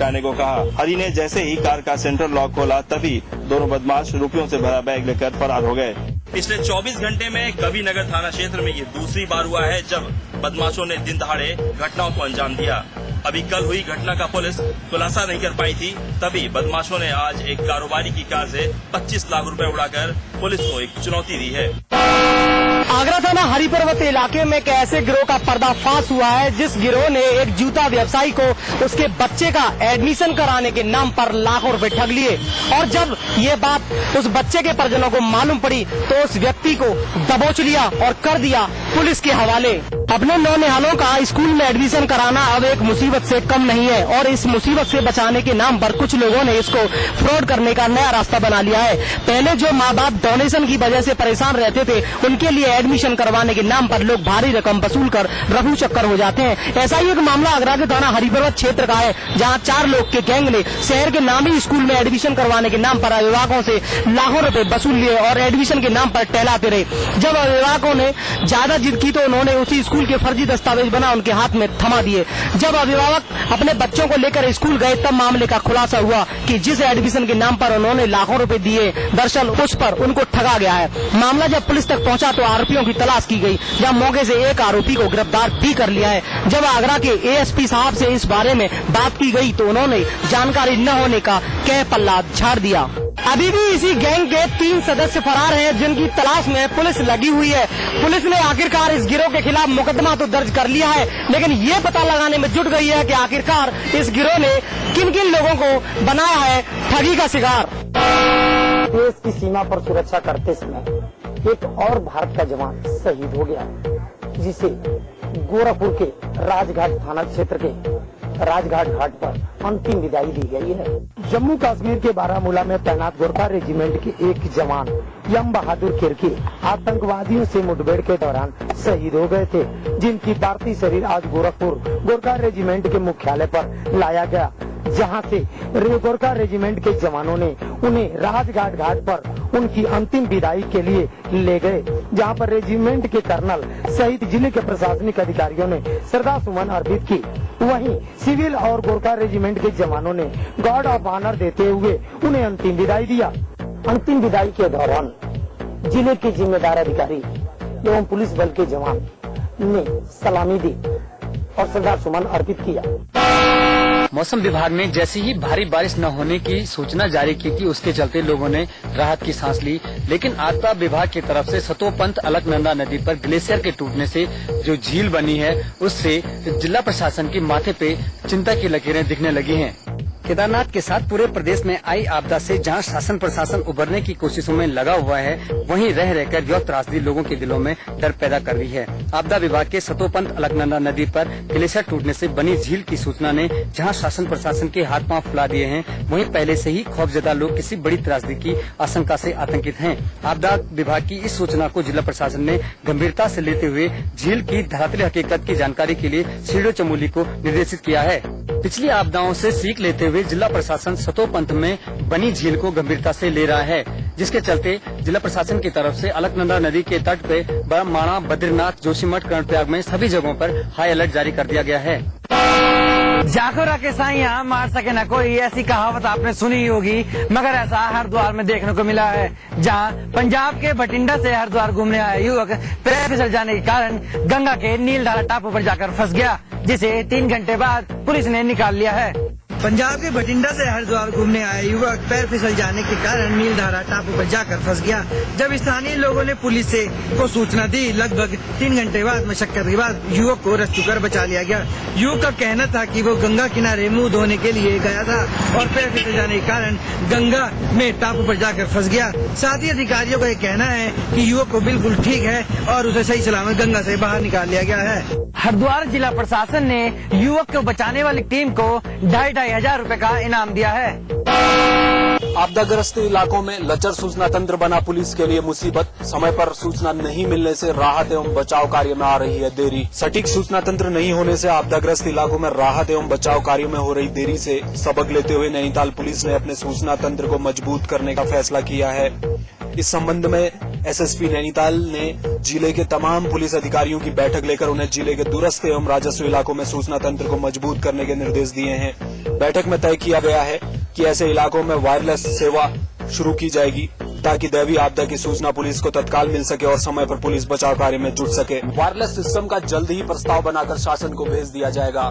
लगाने को कहा। हरि ने जैसे ही कार का सेंट्रल लॉक खोला तभी दोनों बदमाश रुपयों से भरा बैग लेकर फरार हो गए। पिछले 24 घंटे में कवि नगर थाना क्षेत्र में ये दूसरी बार हुआ है जब बदमाशों ने दिन दहाड़े घटनाओं को अंजाम दिया। अभी कल हुई घटना का पुलिस खुलासा नहीं कर पाई थी, तभी बदमाशों ने आज एक कारोबारी की कार से 25 लाख रुपए उड़ाकर पुलिस को एक चुनौती दी है। आगरा थाना हरि पर्वत इलाके में एक ऐसे गिरोह का पर्दाफाश हुआ है जिस गिरोह ने एक जूता व्यवसायी को उसके बच्चे का एडमिशन कराने के नाम पर लाखों रुपए ठग लिए और जब ये बात उस बच्चे के परिजनों को मालूम पड़ी तो उस व्यक्ति को दबोच लिया और कर दिया पुलिस के हवाले। अपने नौनिहालों का स्कूल में एडमिशन कराना अब एक मुसीबत से कम नहीं है और इस मुसीबत से बचाने के नाम पर कुछ लोगों ने इसको फ्रॉड करने का नया रास्ता बना लिया है। पहले जो माँ बाप डोनेशन की वजह से परेशान रहते थे उनके लिए एडमिशन करवाने के नाम पर लोग भारी रकम वसूल कर रफू चक्कर हो जाते हैं। ऐसा ही एक मामला आगरा के थाना हरि पर्वत क्षेत्र का है जहाँ 4 लोग के गैंग ने शहर के नामी स्कूल में एडमिशन करवाने के नाम पर अभिभावकों से लाखों रुपए वसूल लिए और एडमिशन के नाम पर टहलाते रहे। जब अभिभावकों ने ज्यादा जिद की तो उन्होंने उसी स्कूल के फर्जी दस्तावेज बना उनके हाथ में थमा दिए। जब अभिभावक अपने बच्चों को लेकर स्कूल गए तब मामले का खुलासा हुआ कि जिस एडमिशन के नाम पर उन्होंने लाखों रुपए दिए दरअसल उस पर उनको ठगा गया है। मामला जब पुलिस तक पहुंचा तो आरोपियों की तलाश की गई, जब मौके से एक आरोपी को गिरफ्तार भी कर लिया है। जब आगरा के एएसपी साहब से इस बारे में बात की गई तो उन्होंने जानकारी न होने का कह पल्ला झाड़ दिया। अभी भी इसी गैंग के 3 सदस्य फरार हैं जिनकी तलाश में पुलिस लगी हुई है। पुलिस ने आखिरकार इस गिरोह के खिलाफ मुकदमा तो दर्ज कर लिया है लेकिन ये पता लगाने में जुट गई है कि आखिरकार इस गिरोह ने किन किन लोगों को बनाया है ठगी का शिकार। देश की सीमा पर सुरक्षा करते समय एक और भारत का जवान शहीद हो गया जिसे गोरखपुर के राजघाट थाना क्षेत्र के राजघाट घाट पर अंतिम विदाई दी गई है। जम्मू कश्मीर के बारामूला में तैनात गोरखा रेजिमेंट के एक जवान यम बहादुर किरकी आतंकवादियों से मुठभेड़ के दौरान शहीद हो गए थे, जिनकी पार्थिव शरीर आज गोरखपुर गोरखा रेजिमेंट के मुख्यालय पर लाया गया, जहां से गोरखा रेजिमेंट के जवानों ने उन्हें राजघाट घाट पर उनकी अंतिम विदाई के लिए ले गए, जहां पर रेजिमेंट के कर्नल सहित जिले के प्रशासनिक अधिकारियों ने श्रद्धा सुमन अर्पित की। वहीं सिविल और गोरखा रेजिमेंट के जवानों ने गार्ड ऑफ ऑनर देते हुए उन्हें अंतिम विदाई दिया। अंतिम विदाई के दौरान जिले के जिम्मेदार अधिकारी एवं पुलिस बल के जवान ने सलामी दी और श्रद्धा सुमन अर्पित किया। मौसम विभाग ने जैसे ही भारी बारिश न होने की सूचना जारी की थी उसके चलते लोगों ने राहत की सांस ली, लेकिन आपदा विभाग की तरफ से सतोपंथ अलकनंदा नदी पर ग्लेशियर के टूटने से जो झील बनी है उससे जिला प्रशासन की माथे पे चिंता की लकीरें दिखने लगी हैं। केदारनाथ के साथ पूरे प्रदेश में आई आपदा से जहां शासन प्रशासन उबरने की कोशिशों में लगा हुआ है, वहीं रह रहकर यह त्रासदी लोगों के दिलों में डर पैदा कर रही है। आपदा विभाग के सतोपंथ अलकनंदा नदी पर ग्लेशियर टूटने से बनी झील की सूचना ने जहां शासन प्रशासन के हाथ पांव फुला दिए हैं, वहीं पहले से ही खौफजदा लोग किसी बड़ी त्रासदी की आशंका से आतंकित हैं। आपदा विभाग की इस सूचना को जिला प्रशासन ने गंभीरता से लेते हुए झील की धरातली हकीकत की जानकारी के लिए सीडो चमोली को निर्देशित किया है। पिछली आपदाओं से सीख लेते हुए जिला प्रशासन सतोपंथ में बनी झील को गंभीरता से ले रहा है, जिसके चलते जिला प्रशासन की तरफ से अलकनंदा नदी के तट पे बरमाणा, बद्रीनाथ, जोशीमठ, कर्णप्रयाग में सभी जगहों पर हाई अलर्ट जारी कर दिया गया है। जाको रखे साइया मार सके न कोई, ऐसी कहावत आपने सुनी ही होगी, मगर ऐसा हरिद्वार में देखने को मिला है, जहां पंजाब के बठिंडा से हरिद्वार घूमने आया युवक पैर फिसल जाने के कारण गंगा के नीलधारा टापू पर जाकर फंस गया, जिसे 3 घंटे बाद पुलिस ने निकाल लिया है। पंजाब के बठिंडा से हरिद्वार घूमने आया युवक पैर फिसल जाने के कारण नीलधारा टापू पर जाकर फंस गया। जब स्थानीय लोगों ने पुलिस को सूचना दी, लगभग 3 घंटे बाद मशक्कत के बाद युवक को रेस्क्यू कर बचा लिया गया। युवक का कहना था कि वो गंगा किनारे मुंह धोने के लिए गया था और पैर फिसल जाने के कारण गंगा में टापू पर जाकर फंस गया। साथ ही अधिकारियों का कहना है कि युवक को बिल्कुल ठीक है और उसे सही सलामत गंगा से बाहर निकाल लिया गया है। हरिद्वार जिला प्रशासन ने युवक को बचाने वाली टीम को 2,500 रुपए का इनाम दिया है। आपदाग्रस्त इलाकों में लचर सूचना तंत्र बना पुलिस के लिए मुसीबत। समय पर सूचना नहीं मिलने से राहत एवं बचाव कार्य में आ रही है देरी। सटीक सूचना तंत्र नहीं होने से आपदाग्रस्त इलाकों में राहत एवं बचाव कार्य में हो रही देरी से सबक लेते हुए नैनीताल पुलिस ने अपने सूचना तंत्र को मजबूत करने का फैसला किया है। इस संबंध में एसएसपी नैनीताल ने जिले के तमाम पुलिस अधिकारियों की बैठक लेकर उन्हें जिले के दूरस्थ एवं राजस्व इलाकों में सूचना तंत्र को मजबूत करने के निर्देश दिए हैं। बैठक में तय किया गया है कि ऐसे इलाकों में वायरलेस सेवा शुरू की जाएगी ताकि दैवीय आपदा की सूचना पुलिस को तत्काल मिल सके और समय पर पुलिस बचाव कार्य में जुट सके। वायरलेस सिस्टम का जल्द ही प्रस्ताव बनाकर शासन को भेज दिया जाएगा।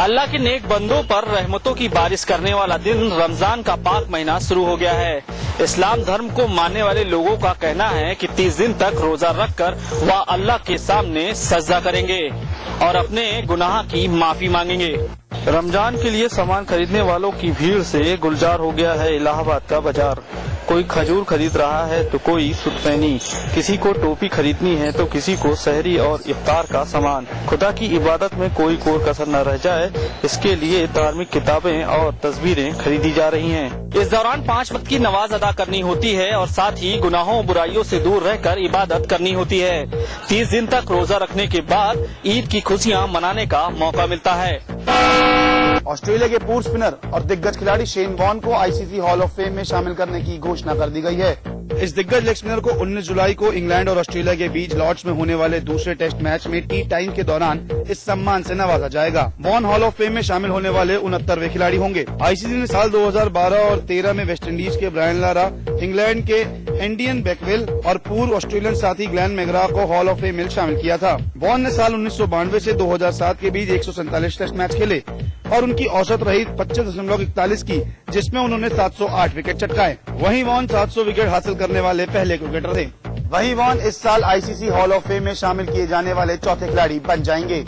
अल्लाह के नेक बंदों पर रहमतों की बारिश करने वाला दिन रमजान का पाक महीना शुरू हो गया है। इस्लाम धर्म को मानने वाले लोगों का कहना है कि 30 दिन तक रोजा रखकर वह अल्लाह के सामने सजदा करेंगे और अपने गुनाह की माफी मांगेंगे। रमजान के लिए सामान खरीदने वालों की भीड़ से गुलजार हो गया है इलाहाबाद का बाजार। कोई खजूर खरीद रहा है तो कोई सुतपैनी, किसी को टोपी खरीदनी है तो किसी को सहरी और इफ्तार का सामान। खुदा की इबादत में कोई कोर कसर न रह जाए, इसके लिए धार्मिक किताबें और तस्वीरें खरीदी जा रही हैं। इस दौरान 5 वक्त की नमाज अदा करनी होती है और साथ ही गुनाहों बुराइयों से दूर रहकर इबादत करनी होती है। 30 दिन तक रोजा रखने के बाद ईद की खुशियाँ मनाने का मौका मिलता है। ऑस्ट्रेलिया के पूर्व स्पिनर और दिग्गज खिलाड़ी शेन वॉर्न को आईसीसी हॉल ऑफ फेम में शामिल करने की घोषणा कर दी गई है। इस दिग्गज लेग स्पिनर को 19 जुलाई को इंग्लैंड और ऑस्ट्रेलिया के बीच लॉर्ड्स में होने वाले दूसरे टेस्ट मैच में टी टाइम के दौरान इस सम्मान से नवाजा जाएगा। वॉर्न हॉल ऑफ फेम में शामिल होने वाले 69वें खिलाड़ी होंगे। आईसीसी ने साल 2012 और 13 में वेस्टइंडीज के ब्रायन लारा, इंग्लैंड के एंडियन बैकवेल और पूर्व ऑस्ट्रेलियन साथी ग्लेन मैग्रा को हॉल ऑफ फेम में शामिल किया था। वॉर्न ने साल 1992 से 2007 के बीच 147 टेस्ट मैच खेले और उनकी औसत रही 25.41 की, जिसमें उन्होंने 708 विकेट चटकाए। वहीं वॉर्न 700 विकेट हासिल करने वाले पहले क्रिकेटर थे। वहीं वॉर्न इस साल आईसीसी हॉल ऑफ फेम में शामिल किए जाने वाले चौथे खिलाड़ी बन जाएंगे।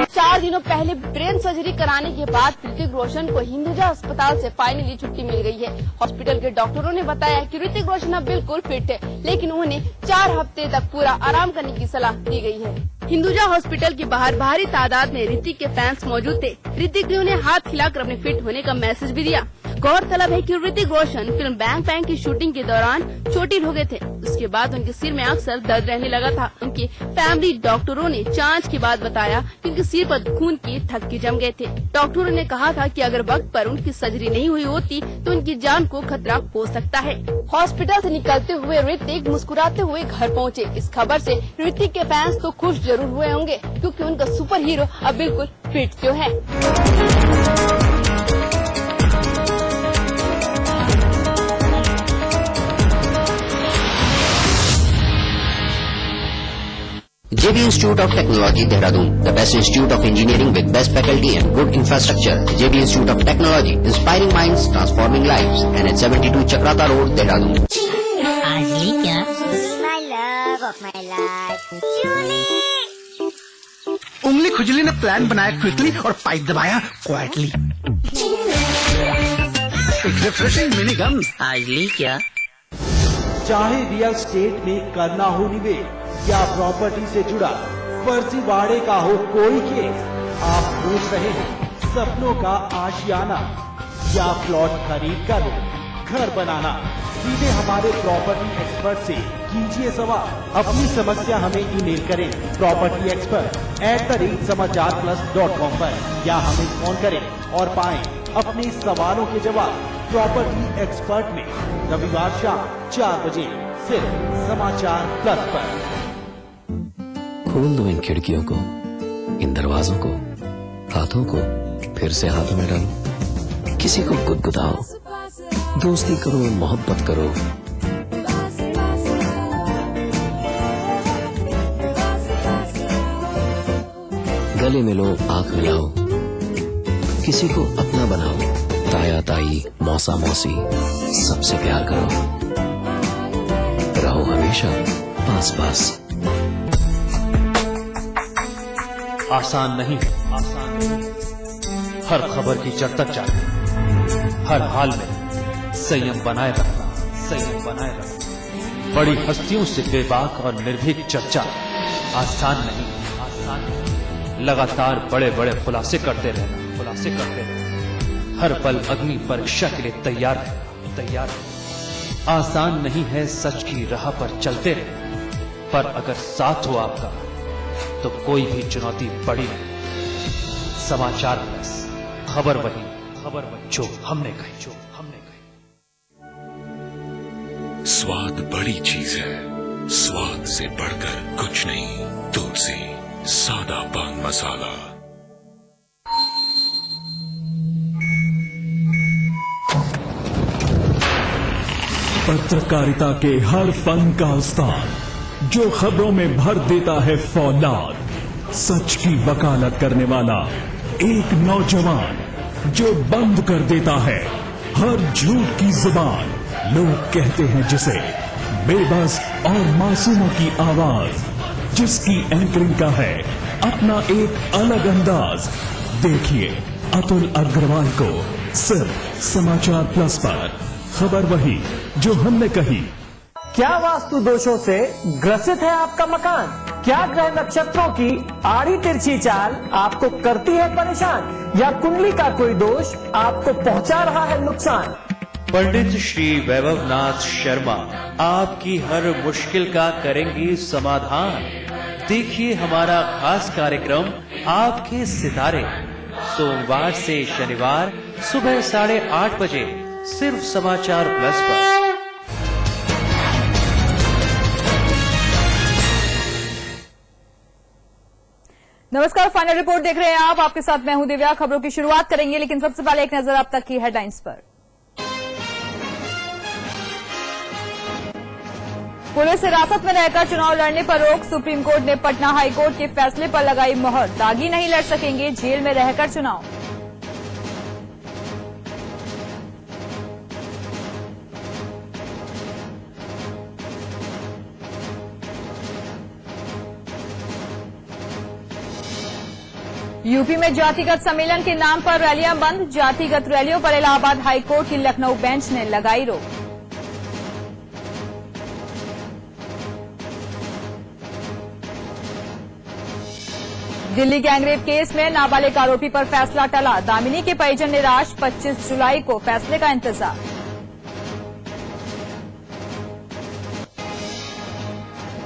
4 दिनों पहले ब्रेन सर्जरी कराने के बाद ऋतिक रोशन को हिंदुजा अस्पताल से फाइनली छुट्टी मिल गई है। हॉस्पिटल के डॉक्टरों ने बताया कि ऋतिक रोशन अब बिल्कुल फिट है, लेकिन उन्हें 4 हफ्ते तक पूरा आराम करने की सलाह दी गई है। हिंदुजा हॉस्पिटल के बाहर भारी तादाद में ऋतिक के फैंस मौजूद थे। ऋतिक ने उन्हें हाथ खिलाकर अपने फिट होने का मैसेज भी दिया। गौरतलब है कि Hrithik Roshan film bang bang की शूटिंग के दौरान चोटिल हो गए थे। उसके बाद उनके सिर में अक्सर दर्द रहने लगा था। उनके फैमिली डॉक्टरों ने जांच के बाद बताया कि उनके सिर पर खून की थक्के जम गए थे। डॉक्टरों ने कहा था कि अगर वक्त पर उनकी सर्जरी नहीं हुई होती तो उनकी जान को खतरा हो सकता है। हॉस्पिटल से निकलते हुए ऋतिक मुस्कुराते हुए घर पहुँचे। इस खबर से ऋतिक के फैंस तो खुश जरूर हुए होंगे, क्योंकि उनका सुपर हीरो अब बिल्कुल फिट तो है। JB Institute of Technology, Dehradun, the best institute of engineering with best faculty and good infrastructure. JB Institute of Technology, inspiring minds, transforming lives. And at 72 Chakrata Road, Dehradun. My love of my life, Julie. उंगली खुजली ने plan बनाया quickly और pipe दबाया quietly. एक refreshing mini गम। आजली क्या? चाहे real estate में करना हो निवेश या प्रॉपर्टी से जुड़ा फर्जीवाड़े का हो कोई केस, आप पूछ रहे हैं सपनों का आशियाना या प्लॉट खरीद कर घर बनाना, सीधे हमारे प्रॉपर्टी एक्सपर्ट से कीजिए सवाल। अपनी समस्या हमें ईमेल करें propertyexpert@समाचारplus.com पर या हमें फोन करें और पाएं अपने सवालों के जवाब प्रॉपर्टी एक्सपर्ट में रविवार शाम 4 बजे सिर्फ समाचार प्लस पर। खोल दो इन खिड़कियों को, इन दरवाजों को, हाथों को फिर से हाथों में डालो। किसी को गुदगुदाओ, दोस्ती करो, मोहब्बत करो। गले मिलो, आंख मिलाओ, किसी को अपना बनाओ। ताया ताई, मौसा मौसी, सबसे प्यार करो। रहो हमेशा पास पास। आसान नहीं, हर खबर की जड़ तक जाना, हर हाल में संयम बनाए रखना, बड़ी हस्तियों से बेबाक और निर्भीक चर्चा आसान नहीं। लगातार बड़े बड़े खुलासे करते रहना, हर पल अग्नि परीक्षा के लिए तैयार रहना। आसान नहीं है सच की राह पर चलते रहना, पर अगर साथ हो आपका तो कोई भी चुनौती बड़ी नहीं। समाचार प्लस, खबर वही जो हमने कही। स्वाद बड़ी चीज है, स्वाद से बढ़कर कुछ नहीं। तुलसी सादा पान मसाला। पत्रकारिता के हर फन का उस्ताद, जो खबरों में भर देता है फौलाद, सच की वकालत करने वाला एक नौजवान, जो बंद कर देता है हर झूठ की जुबान। लोग कहते हैं जिसे बेबस और मासूमों की आवाज, जिसकी एंकरिंग का है अपना एक अलग अंदाज। देखिए अतुल अग्रवाल को सिर्फ समाचार प्लस पर। खबर वही जो हमने कही। क्या वास्तु दोषों से ग्रसित है आपका मकान? क्या ग्रह नक्षत्रों की आड़ी तिरछी चाल आपको करती है परेशान, या कुंडली का कोई दोष आपको पहुंचा रहा है नुकसान? पंडित श्री वैभवनाथ शर्मा आपकी हर मुश्किल का करेंगे समाधान। देखिए हमारा खास कार्यक्रम आपके सितारे, सोमवार से शनिवार सुबह 8:30 बजे सिर्फ समाचार प्लस पर। नमस्कार, फाइनल रिपोर्ट देख रहे हैं आप। आपके साथ मैं हूं दिव्या। खबरों की शुरुआत करेंगे, लेकिन सबसे पहले एक नजर अब तक की हेडलाइंस पर। पुलिस हिरासत में रहकर चुनाव लड़ने पर रोक, सुप्रीम कोर्ट ने पटना हाई कोर्ट के फैसले पर लगाई मोहर। दागी नहीं लड़ सकेंगे, जेल में रहकर चुनाव। यूपी में जातिगत सम्मेलन के नाम पर रैलियां बंद। जातिगत रैलियों पर इलाहाबाद हाई कोर्ट की लखनऊ बेंच ने लगाई रोक। दिल्ली गैंगरेप केस में नाबालिग आरोपी पर फैसला टला। दामिनी के परिजन निराश, 25 जुलाई को फैसले का इंतजार।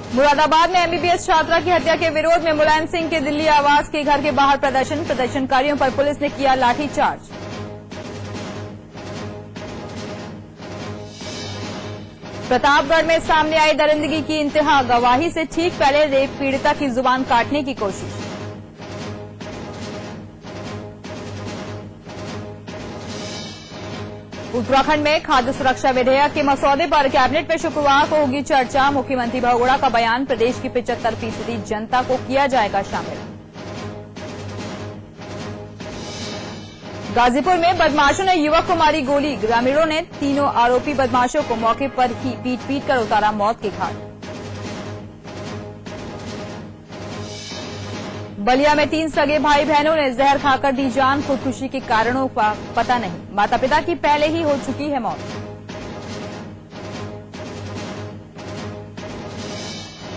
मुरादाबाद में एमबीबीएस छात्रा की हत्या के विरोध में मुलायम सिंह के दिल्ली आवास के घर के बाहर प्रदर्शन। प्रदर्शनकारियों पर पुलिस ने किया लाठीचार्ज। प्रतापगढ़ में सामने आई दरिंदगी की इंतहा। गवाही से ठीक पहले रेप पीड़िता की जुबान काटने की कोशिश। उत्तराखंड में खाद्य सुरक्षा विधेयक के मसौदे पर कैबिनेट में शुक्रवार को होगी चर्चा। मुख्यमंत्री बहुगुणा का बयान, प्रदेश की 75% जनता को किया जाएगा शामिल। गाजीपुर में बदमाशों ने युवक को मारी गोली। ग्रामीणों ने तीनों आरोपी बदमाशों को मौके पर ही पीट कर उतारा मौत के घाट। बलिया में 3 सगे भाई बहनों ने जहर खाकर दी जान। खुदकुशी के कारणों का पता नहीं। माता पिता की पहले ही हो चुकी है मौत।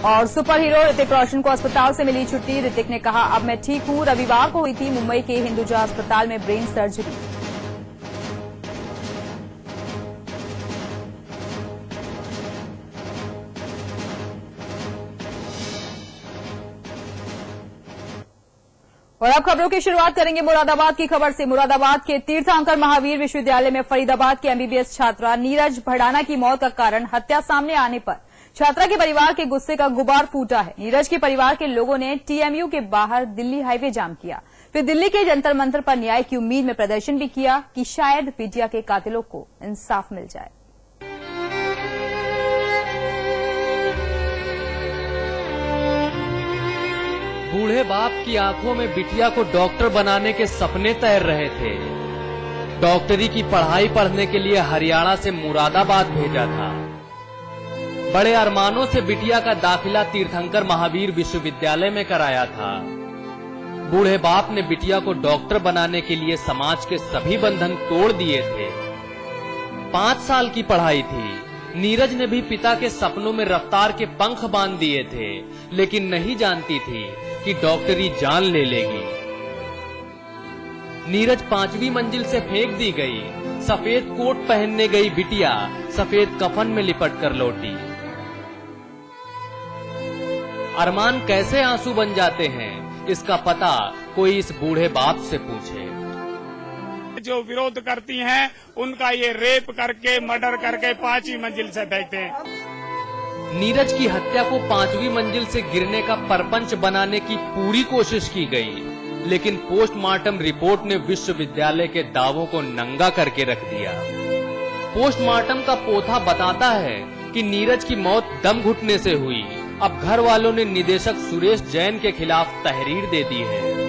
और सुपर हीरो ऋतिक रोशन को अस्पताल से मिली छुट्टी। ऋतिक ने कहा, अब मैं ठीक हूं। रविवार को हुई थी मुंबई के हिंदुजा अस्पताल में ब्रेन सर्जरी। और अब खबरों की शुरुआत करेंगे मुरादाबाद की खबर से। मुरादाबाद के तीर्थंकर महावीर विश्वविद्यालय में फरीदाबाद के एमबीबीएस छात्रा नीरज भड़ाना की मौत का कारण हत्या सामने आने पर छात्रा के परिवार के गुस्से का गुबार फूटा है। नीरज के परिवार के लोगों ने टीएमयू के बाहर दिल्ली हाईवे जाम किया, फिर दिल्ली के जंतर मंतर पर न्याय की उम्मीद में प्रदर्शन भी किया कि शायद बिटिया के कातिलों को इंसाफ मिल जाए। बूढ़े बाप की आंखों में बिटिया को डॉक्टर बनाने के सपने तैर रहे थे। डॉक्टरी की पढ़ाई पढ़ने के लिए हरियाणा से मुरादाबाद भेजा था। बड़े अरमानों से बिटिया का दाखिला तीर्थंकर महावीर विश्वविद्यालय में कराया था। बूढ़े बाप ने बिटिया को डॉक्टर बनाने के लिए समाज के सभी बंधन तोड़ दिए थे। 5 साल की पढ़ाई थी। नीरज ने भी पिता के सपनों में रफ्तार के पंख बांध दिए थे, लेकिन नहीं जानती थी कि डॉक्टरी जान ले लेगी। नीरज 5वीं मंजिल से फेंक दी गई। सफेद कोट पहनने गई बिटिया सफेद कफन में लिपट कर लौटी। अरमान कैसे आंसू बन जाते हैं, इसका पता कोई इस बूढ़े बाप से पूछे। जो विरोध करती हैं उनका ये रेप करके मर्डर करके 5वीं मंजिल से फेंकते हैं। नीरज की हत्या को 5वीं मंजिल से गिरने का परपंच बनाने की पूरी कोशिश की गई, लेकिन पोस्टमार्टम रिपोर्ट ने विश्वविद्यालय के दावों को नंगा करके रख दिया। पोस्टमार्टम का पोथा बताता है कि नीरज की मौत दम घुटने से हुई। अब घर वालों ने निदेशक सुरेश जैन के खिलाफ तहरीर दे दी है।